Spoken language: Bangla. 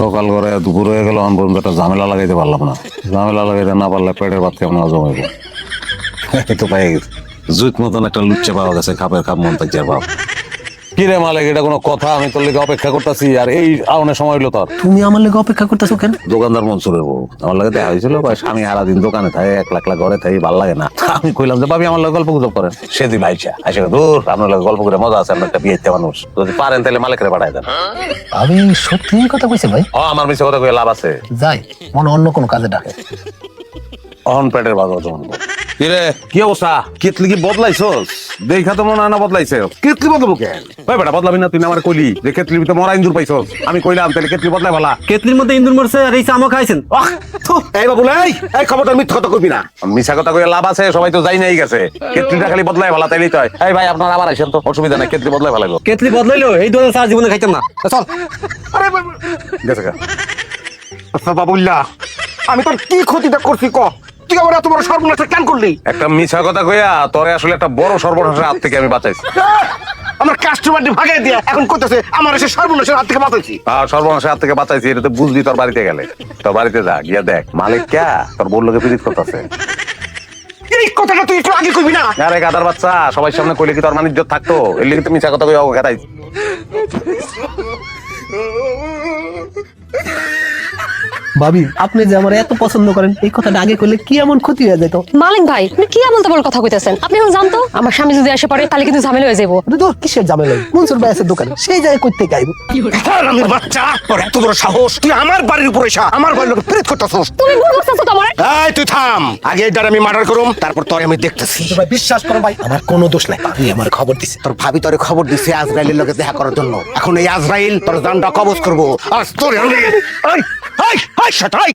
সকাল করে দুপুর হয়ে গেল আমার পর্যন্ত একটা ঝামেলা লাগাইতে পারলাম না। ঝামেলা লাগাইতে না পারলে পেটের ভাত কেমন জমাইব। এই তো পাই গেছে জুত মতন একটা লুচ্চা পাওয়া গেছে, খাপের খাপ মন তাজ্জার বাপ। কি রে মালিক, এটা কোনো কথা? আমি তোর লেগে অপেক্ষা করতেছি আর এই আউনের সময় হইলো তোর। তুমি আমার লেগে অপেক্ষা করতেছো কেন? দোকানদার মনসুরের বউ আমার লাগে দেখা হয়েছিল, স্বামী সারাদিন দোকানে থাকে, একলা একলা ঘরে থাকে, ভালো লাগে না। আমি কইলাম যে ভাবি আমার লাগে গল্প গুজব করেন। সেদিন আইসা আইসা দূর আপনার লাগে গল্প করে মজা আছে, আমরা একটা বিয়েতে মানুষ, যদি পারেন তাহলে মালিকের পাঠাই দেন। আমি সত্যি কথা কইছে ভাই। আমার মিছে কথা কয়ে লাভ আছে? যাই মনে অন্য কোনো কাজে ডাকে। অহন পেটের বাজার জমন। কি রে, কি অবস্থা? কেতলি কি বদলাইছস? দেখা তো মনে হয় না বদলাইছে। কেতলি বদলাবো কেন? ভাই বেটা বদলাবি না, তুই আমার কইলি যে কেতলির ভিতরে মরা ইন্দুর পাইছস। আমি কইলাম তাহলে কেতলি বদলাই ভালা। কেতলির মধ্যে ইন্দুর মরছে আর এই চামও খাইছেন। এই বাবু এই খবরটা মিথ্যা কথা কইবি না। মিছা কথা কইয়া লাভ আছে? সবাই তো যাই নাই গেছে। কেতলিটা খালি বদলাই ভালা তাইলেই তো হয়। এই ভাই আপনারা আবার আইছেন তো, অসুবিধা নাই, কেতলি বদলাই ভালা গো। কেতলি বদলাইলো এই দোকান সারা জীবনে খাইতাম না। চল। আরে গেছে গা। আচ্ছা বাবুল্লাহ, আমি তোর কি ক্ষতিটা করছি ক? তুই আমার এত বড় সর্বনাশটা কেন করলি? একটা মিছা কথা কইয়া তোরে আসলে একটা বড় সর্বনাশের হাত থেকে আমি বাঁচাইছি। আমার কাস্টমারটি ভাগাই দিয়া এখন কইতেছে আমার এসে সর্বনাশের হাত থেকে বাঁচাইছি। আর সর্বনাশের হাত থেকে বাঁচাইছি, এটা তো বুঝবি তোর বাড়িতে গেলে। তোর বাড়িতে যা, গিয়া দেখ মালিক কে তোর বউর লোকে পীড়িত করতেছে। এই কথাটা তুই একটু আগে কইবি না? আরে গাদার বাচ্চা, সবাই সামনে কইলে কি তোর মান ইজ্জত থাকতো? এর লিগে তো মিছা কথা কইয়া গাদাইছি। ভাবি আপনি যে আমার এত পছন্দ করেন, এই কথাটা আগে করলে কি এমন ক্ষতি হয়ে যেত? মালিক ভাই আপনি কি এমন তেমন কথা কইতেছেন? আপনি এখন জানতো আমার স্বামী যদি এসে পড়ে তাহলে কিন্তু ঝামেলা হয়ে যাবো। তোর কিসের ঝামেলা? মনসুর ভাই আছে দোকানে, সেই জায়গায় করতে গাইব। হারামির বাচ্চা, তোর এত বড় সাহস! তুই আমার বাড়ির উপরে এসে আমার বাড়ির লোকে প্রেত করতেছস। তুমি ভুল বুঝতেছো তো আমার। এই তুই থাম, আগে এটার আমি মার্ডার করুম, তারপর তোর আমি দেখতেছি। ভাই বিশ্বাস করো ভাই, আমার কোনো দোষ নাই। ভাবি আমার খবর দিছে। তোর ভাবি তোরে খবর দিছে আজরাইলের লোকে দেখা করার জন্য। এখন এই আজরাইল তোর জানটা কবজ করবো। আজ তোর আমি এই শাট